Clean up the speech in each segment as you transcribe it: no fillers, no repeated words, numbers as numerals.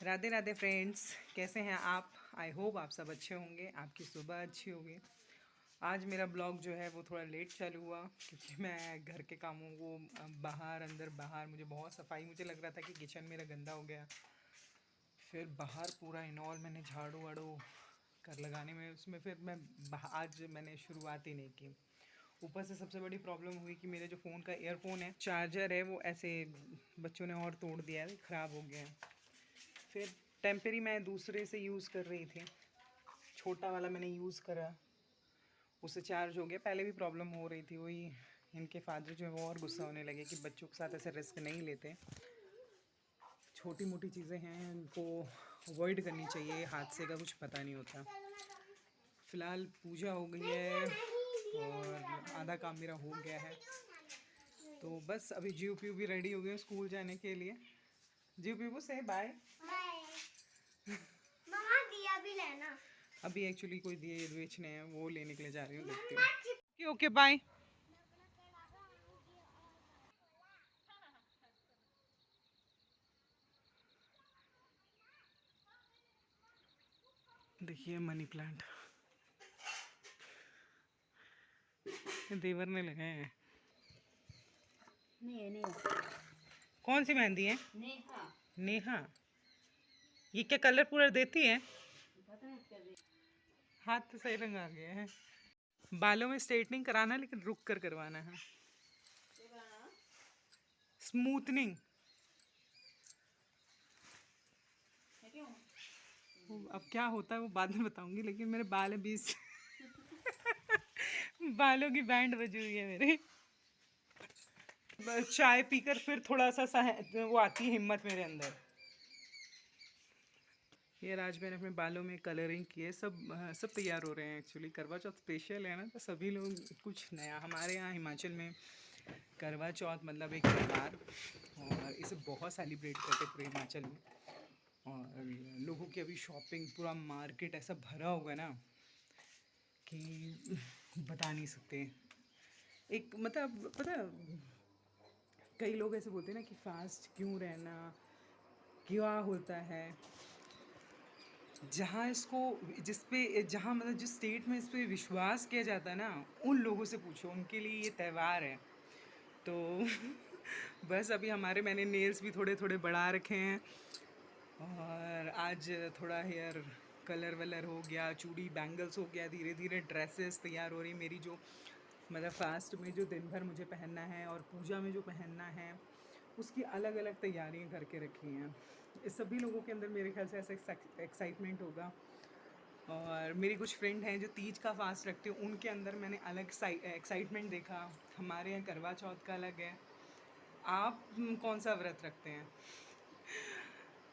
Radhe Radhe friends, कैसे हैं आप? आई होप आप सब अच्छे होंगे, आपकी सुबह अच्छी होगी। आज मेरा ब्लॉग जो है वो थोड़ा लेट चालू हुआ क्योंकि मैं घर के कामों को बाहर अंदर बाहर मुझे बहुत सफाई, मुझे लग रहा था कि किचन मेरा गंदा हो गया। फिर बाहर पूरा इनऑल मैंने झाड़ू वाड़ू कर लगाने में उसमें फिर मैं आज मैंने शुरुआत ही नहीं की। ऊपर से सबसे बड़ी प्रॉब्लम हुई कि मेरे जो फ़ोन का ईयरफोन है, चार्जर है, वो ऐसे बच्चों ने और तोड़ दिया है, ख़राब हो गया है। फिर टेम्परी मैं दूसरे से यूज़ कर रही थी, छोटा वाला मैंने यूज़ करा, उससे चार्ज हो गया। पहले भी प्रॉब्लम हो रही थी, वही इनके फादर जो है वो और गुस्सा होने लगे कि बच्चों के साथ ऐसे रिस्क नहीं लेते, छोटी मोटी चीज़ें हैं उनको अवॉइड करनी चाहिए, हादसे का कुछ पता नहीं होता। फ़िलहाल पूजा हो गई है और आधा काम मेरा हो गया है, तो बस अभी जीव पीव भी रेडी हो गए स्कूल जाने के लिए। जीव पीव से बाय। मम्मा दिया भी लेना। अभी एक्चुअली कोई दिए बेचने हैं, वो लेने के लिए जा रही हूँ, देखती हूँ। Okay bye. देखिए मनी प्लांट देवर ने लगाए हैं। नहीं कौन सी मेहंदी है? नेहा। नेहा। ये क्या कलर पूरा देती है? पता है क्या हाथ तो सही रंग आ गया है। बालों में स्ट्रेटनिंग कराना, लेकिन रुक कर करवाना है। स्मूथनिंग। अब क्या होता है वो बाद में बताऊंगी, लेकिन मेरे बाल है 20 बालों की बैंड बजी हुई है मेरे। बस चाय पीकर फिर थोड़ा सा वो आती है हिम्मत मेरे अंदर। ये आज मैंने अपने बालों में कलरिंग की है, सब तैयार हो रहे हैं। एक्चुअली करवा चौथ स्पेशल है ना, तो सभी लोग कुछ नया, हमारे यहाँ हिमाचल में करवा चौथ मतलब एक त्यौहार, और इसे बहुत सेलिब्रेट करते पूरे हिमाचल में। और लोगों की अभी शॉपिंग, पूरा मार्केट ऐसा भरा होगा ना कि बता नहीं सकते। एक मतलब पता, कई लोग ऐसे बोलते हैं ना कि फास्ट क्यों रहना, क्या होता है। जहाँ इसको जिस पे जहाँ मतलब जिस स्टेट में इस पे विश्वास किया जाता है ना, उन लोगों से पूछो, उनके लिए ये त्यौहार है। तो बस अभी हमारे मैंने नेल्स भी थोड़े थोड़े बढ़ा रखे हैं, और आज थोड़ा हेयर कलर वलर हो गया, चूड़ी बैंगल्स हो गया, धीरे धीरे ड्रेसेस तैयार हो रही मेरी, जो मतलब फास्ट में जो दिन भर मुझे पहनना है और पूजा में जो पहनना है, उसकी अलग अलग तैयारियां करके रखी हैं। इस सभी लोगों के अंदर मेरे ख्याल से ऐसा एक्साइटमेंट होगा। और मेरी कुछ फ्रेंड हैं जो तीज का फास्ट रखते हैं, उनके अंदर मैंने अलग एक्साइटमेंट देखा। हमारे यहाँ करवा चौथ का अलग है। आप कौन सा व्रत रखते हैं?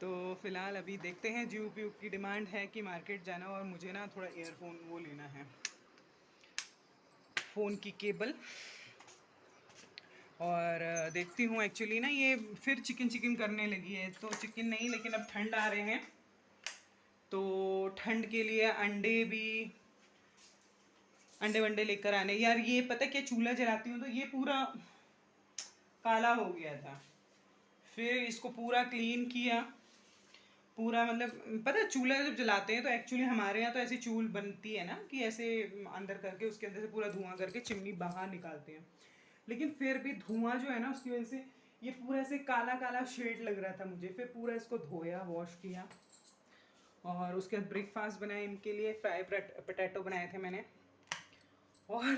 तो फ़िलहाल अभी देखते हैं। जी पी की डिमांड है कि मार्केट जाना, और मुझे ना थोड़ा ईयरफोन वो लेना है, फ़ोन की केबल। और देखती हूँ। एक्चुअली ना ये फिर चिकन चिकन करने लगी है, तो चिकन नहीं, लेकिन अब ठंड आ रहे हैं तो ठंड के लिए अंडे वंडे लेकर आने। यार ये पता क्या, चूल्हा जलाती हूँ तो ये पूरा काला हो गया था, फिर इसको पूरा क्लीन किया पूरा। मतलब पता है चूल्हा जब जलाते हैं तो एक्चुअली हमारे यहाँ तो ऐसी चूल बनती है ना कि ऐसे अंदर करके उसके अंदर से पूरा धुआं करके चिमनी बाहर निकालते हैं, लेकिन फिर भी धुआं जो है ना उसकी वजह से ये पूरा ऐसे काला काला शेड लग रहा था मुझे। फिर पूरा इसको धोया, वॉश किया, और उसके बाद ब्रेकफास्ट बनाया इनके लिए। फ्राई पोटैटो बनाए थे मैंने, और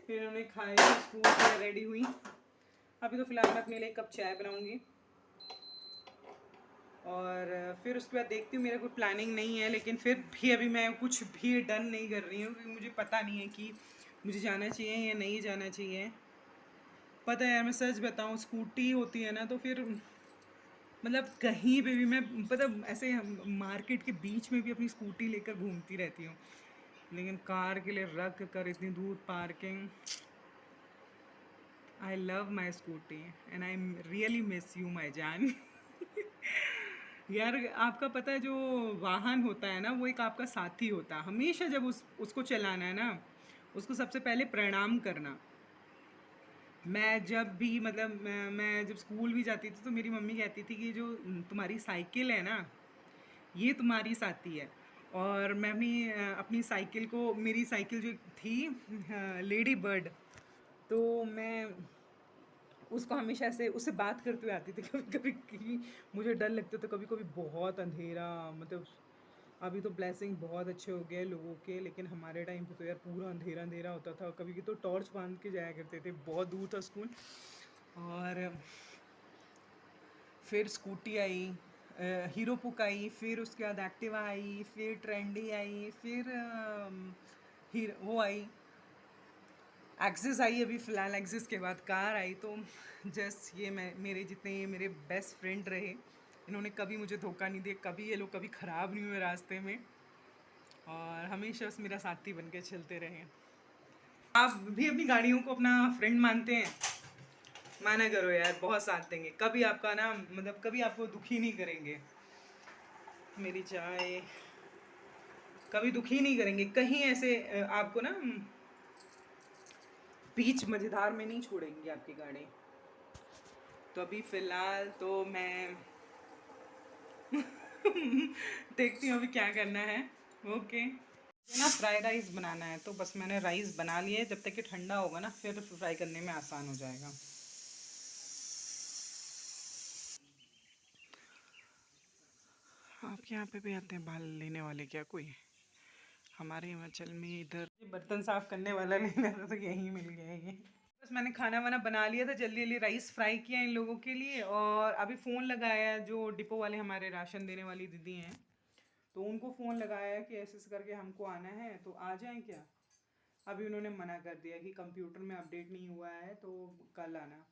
फिर उन्हें खाया, स्कूल से रेडी हुई। अभी तो फ़िलहाल मैं अपने लिए एक कप चाय बनाऊँगी, और फिर उसके बाद देखती हूँ। मेरा कोई प्लानिंग नहीं है, लेकिन फिर भी अभी मैं कुछ भी डन नहीं कर रही हूँ, क्योंकि मुझे पता नहीं है कि मुझे जाना चाहिए या नहीं जाना चाहिए। पता है यार, मैं सच बताऊँ, स्कूटी होती है ना तो फिर मतलब कहीं पे भी मैं पता ऐसे मार्केट के बीच में भी अपनी स्कूटी लेकर घूमती रहती हूँ, लेकिन कार के लिए रख कर इतनी दूर parking. I love my scooty and I really miss you माई जान। यार आपका पता है, जो वाहन होता है ना वो एक आपका साथी होता है हमेशा। जब उसको चलाना है ना, उसको सबसे पहले प्रणाम करना, मैं जब भी मतलब मैं जब स्कूल भी जाती थी तो मेरी मम्मी कहती थी कि जो तुम्हारी साइकिल है ना, ये तुम्हारी साथी है। और मैं भी अपनी साइकिल को, मेरी साइकिल जो थी लेडी बर्ड, तो मैं उसको हमेशा से उससे बात करते हुए आती थी कभी कभी कि मुझे डर लगता था कभी कभी बहुत अंधेरा, मतलब अभी तो ब्लेसिंग बहुत अच्छे हो गए लोगों के, लेकिन हमारे टाइम पे तो यार पूरा अंधेरा अंधेरा होता था। कभी कभी तो टॉर्च बांध के जाया करते थे, बहुत दूर था स्कूल। और फिर स्कूटी आई, हीरो पुक आई, फिर उसके बाद एक्टिवा आई, फिर ट्रेंडी आई, फिर वो आई, एक्सिस आई। अभी फ़िलहाल एक्सिस के बाद कार आई। तो जस्ट ये मैं, मेरे जितने ये मेरे बेस्ट फ्रेंड रहे, इन्होंने कभी मुझे धोखा नहीं दिया, कभी ये लोग कभी ख़राब नहीं हुए रास्ते में, और हमेशा बस मेरा साथी बन के चलते रहे। आप भी अपनी गाड़ियों को अपना फ्रेंड मानते हैं? माना करो यार, बहुत साथ देंगे, कभी आपका ना मतलब कभी आपको दुखी नहीं करेंगे। मेरी चाय, कभी दुखी नहीं करेंगे कहीं ऐसे आपको ना बीच मज़ेदार में नहीं छोड़ेंगे आपकी गाड़ी। तो अभी फ़िलहाल तो मैं देखती हूँ अभी क्या करना है। ओके, ये ना फ्राइड राइस बनाना है, तो बस मैंने राइस बना लिए, जब तक कि ठंडा होगा ना फिर फ्राई करने में आसान हो जाएगा। आपके यहाँ पे भी आते हैं बाल लेने वाले क्या कोई? हमारे हिमाचल में इधर बर्तन साफ करने वाला लेना था तो यहीं मिल गया ये। बस मैंने खाना वाना बना लिया था, जल्दी जल्दी राइस फ्राई किया इन लोगों के लिए, और अभी फ़ोन लगाया जो डिपो वाले हमारे राशन देने वाली दीदी हैं, तो उनको फ़ोन लगाया कि ऐसे ऐसे करके हमको आना है तो आ जाएं क्या। अभी उन्होंने मना कर दिया कि कंप्यूटर में अपडेट नहीं हुआ है तो कल आना।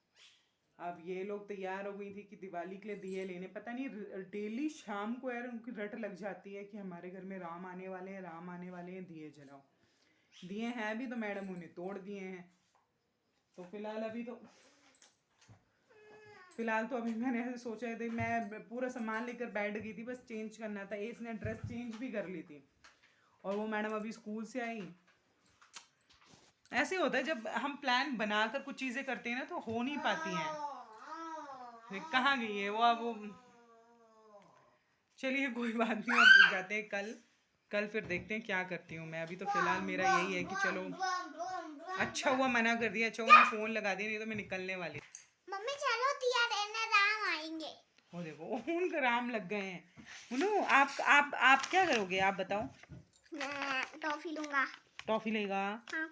अब ये लोग तैयार हो गई थी कि दिवाली के लिए दिए लेने, पता नहीं डेली शाम को यार उनकी रट लग जाती है कि हमारे घर में राम आने वाले हैं, राम आने वाले हैं, दिए जलाओ। दिए हैं भी तो मैडम उन्हें तोड़ दिए हैं। तो फिलहाल तो अभी मैंने ऐसे सोचा है, मैं पूरा सामान लेकर बैठ गई थी, बस चेंज करना था। एक ने ड्रेस चेंज भी कर ली थी, और वो मैडम अभी स्कूल से आई। ऐसे होता है जब हम प्लान बनाकर कुछ चीज़ें करते हैं ना तो हो नहीं पाती हैं। कहाँ गई है वो? अब वो, चलिए कोई बात नहीं, अब जाते हैं कल। कल फिर देखते हैं क्या करती हूँ मैं। अभी तो फिलहाल मेरा यही है कि चलो, अच्छा हुआ मना कर दिया, अच्छा हुआ मैं फ़ोन लगा दी, नहीं तो मैं निकलने वाली। मम्मी चलो तिया रहने राम आएंगे। वो देखो उनका राम लग गए हैं। उन्हों आप क्या करोगे आप बताओ? मैं टॉफी लूंगा। टॉफी लेगा? हाँ।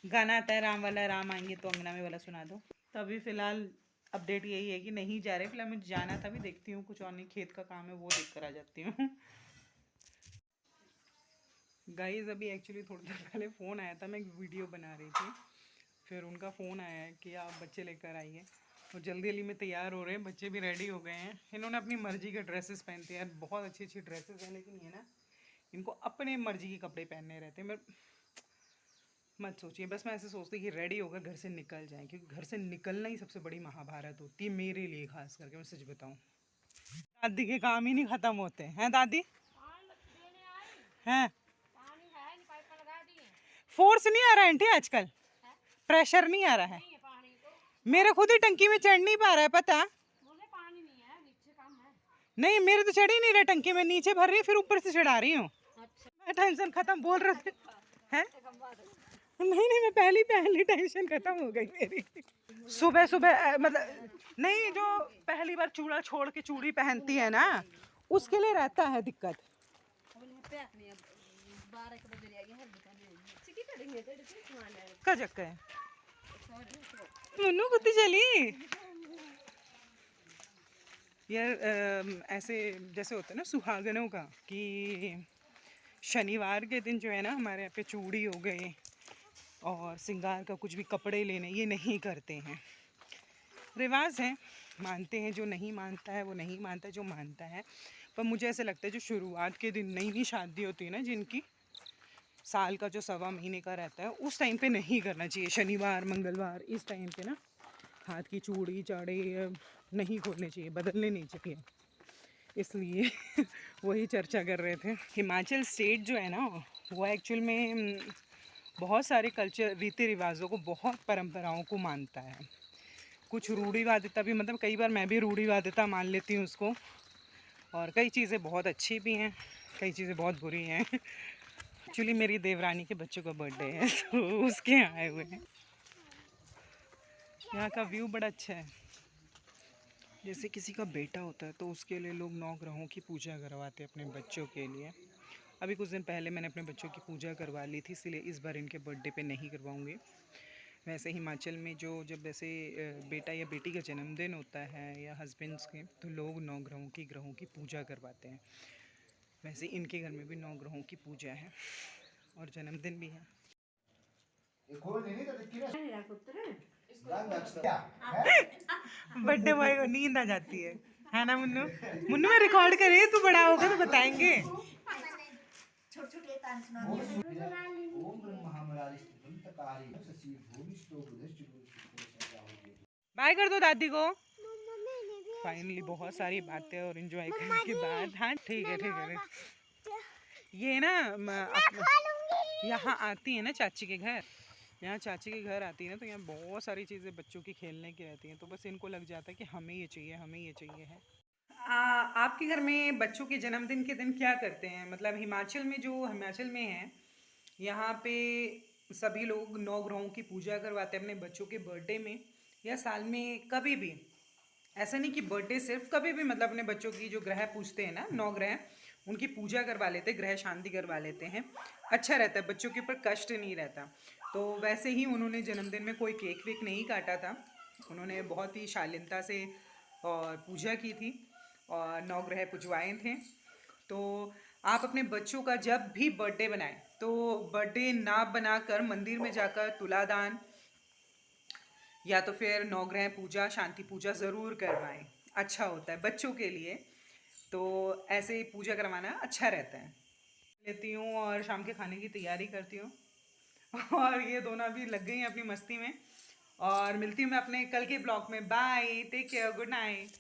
गाना आता है राम वाला, राम आएंगे तो अंगना में वाला, सुना दो। तो अभी फ़िलहाल अपडेट यही है कि नहीं जा रहे। फिलहाल मुझे जाना था, भी देखती हूँ कुछ और नहीं, खेत का काम है वो देख कर आ जाती हूँ। गाइस अभी एक्चुअली थोड़ी देर पहले फ़ोन आया था, मैं एक वीडियो बना रही थी, फिर उनका फ़ोन आया है कि आप बच्चे लेकर आइए। और जल्दी जल्दी में तैयार हो रहे हैं, बच्चे भी रेडी हो गए हैं। इन्होंने अपनी मर्ज़ी के ड्रेसेस पहनते हैं यार, बहुत अच्छी अच्छी ड्रेसेस हैं, लेकिन ये ना इनको अपने मर्ज़ी के कपड़े पहनने रहते हैं। मैं मत सोचिए, बस मैं ऐसे सोचती कि रेडी होकर घर से निकल जाएं, क्योंकि घर से निकलना ही सबसे बड़ी महाभारत होती है मेरे लिए, खास करके मैं सच बताऊं। दादी के काम ही नहीं ख़त्म होते हैं दादी। हैं फोर्स नहीं आ रहा है आंटी आजकल, प्रेशर नहीं आ रहा है। मेरे खुद ही टंकी में चढ़ नहीं पा रहा है, पता नहीं, मेरे तो चढ़ ही नहीं रहा टंकी में, नीचे भर रही है फिर ऊपर से चढ़ा रही हूँ। मैं टेंशन खत्म बोल रहे थे हैं? नहीं मैं पहली टेंशन खत्म हो गई मेरी। सुबह सुबह मतलब नहीं, जो पहली बार चूड़ा छोड़ के चूड़ी पहनती है ना, उसके लिए रहता है दिक्कत। का चक्कर है मुन्नू कुत्ती चली यार। ऐसे जैसे होता है ना सुहागनों का, कि शनिवार के दिन जो है ना हमारे यहाँ पे चूड़ी हो गई और सिंगार का कुछ भी कपड़े लेने, ये नहीं करते हैं। रिवाज है, मानते हैं, जो नहीं मानता है वो नहीं मानता है, जो मानता है। पर मुझे ऐसा लगता है जो शुरुआत के दिन नई नई शादी होती है ना, जिनकी साल का जो 1.25 महीने का रहता है, उस टाइम पे नहीं करना चाहिए। शनिवार मंगलवार इस टाइम पे ना हाथ की चूड़ी चाड़े नहीं खोलने चाहिए, बदलने नहीं चाहिए। इसलिए वही चर्चा कर रहे थे। हिमाचल स्टेट जो है ना, वो एक्चुअल में बहुत सारे कल्चर रीति रिवाजों को, बहुत परंपराओं को मानता है। कुछ रूढ़िवादिता भी, मतलब कई बार मैं भी रूढ़िवादिता मान लेती हूँ उसको, और कई चीज़ें बहुत अच्छी भी हैं, कई चीज़ें बहुत बुरी हैं। एक्चुअली मेरी देवरानी के बच्चों का बर्थडे है तो उसके यहाँ आए हुए हैं। यहाँ का व्यू बड़ा अच्छा है। जैसे किसी का बेटा होता है तो उसके लिए लोग 9 ग्रहों की पूजा करवाते हैं अपने बच्चों के लिए। अभी कुछ दिन पहले मैंने अपने बच्चों की पूजा करवा ली थी, इसलिए इस बार इनके बर्थडे पे नहीं करवाऊँगी। वैसे हिमाचल में जब जैसे बेटा या बेटी का जन्मदिन होता है या हस्बैंड्स के, तो लोग 9 ग्रहों की पूजा करवाते हैं। वैसे इनके घर में भी 9 ग्रहों की पूजा है और जन्मदिन भी है। बर्थडे बॉय को नींद आ जाती है ना मुन्नू? मुन्नू में रिकॉर्ड करे, तू बड़ा होगा तो बताएंगे। बाय कर दो दादी को। फाइनली बहुत सारी बातें और एंजॉय करने के बाद, हाँ ठीक है ठीक है। ये ना यहाँ आती है ना चाची के घर, यहाँ चाची के घर आती है ना, तो यहाँ बहुत सारी चीज़ें बच्चों की खेलने की रहती हैं, तो बस इनको लग जाता है कि हमें ये चाहिए, हमें ये चाहिए है। आपके घर में बच्चों के जन्मदिन के दिन क्या करते हैं? मतलब हिमाचल में है, यहाँ पे सभी लोग 9 ग्रहों की पूजा करवाते हैं अपने बच्चों के बर्थडे में, या साल में कभी भी। ऐसा नहीं कि बर्थडे सिर्फ, कभी भी, मतलब अपने बच्चों की जो ग्रह पूजते हैं ना, 9 ग्रह, उनकी पूजा करवा लेते, ग्रह शांति करवा लेते हैं। अच्छा रहता है, बच्चों के ऊपर कष्ट नहीं रहता। तो वैसे ही उन्होंने जन्मदिन में कोई केक वेक नहीं काटा था, उन्होंने बहुत ही शालीनता से और पूजा की थी और 9 ग्रह पुजवाए थे। तो आप अपने बच्चों का जब भी बर्थडे बनाएं तो बर्थडे ना बनाकर मंदिर में जाकर तुलादान या तो फिर 9 ग्रह पूजा, शांति पूजा ज़रूर करवाएं। अच्छा होता है बच्चों के लिए, तो ऐसे ही पूजा करवाना अच्छा रहता है। लेती हूँ और शाम के खाने की तैयारी करती हूँ और ये दोनों अभी लग गई हैं अपनी मस्ती में। और मिलती हूँ मैं अपने कल के ब्लॉग में। Bye, take care, good night.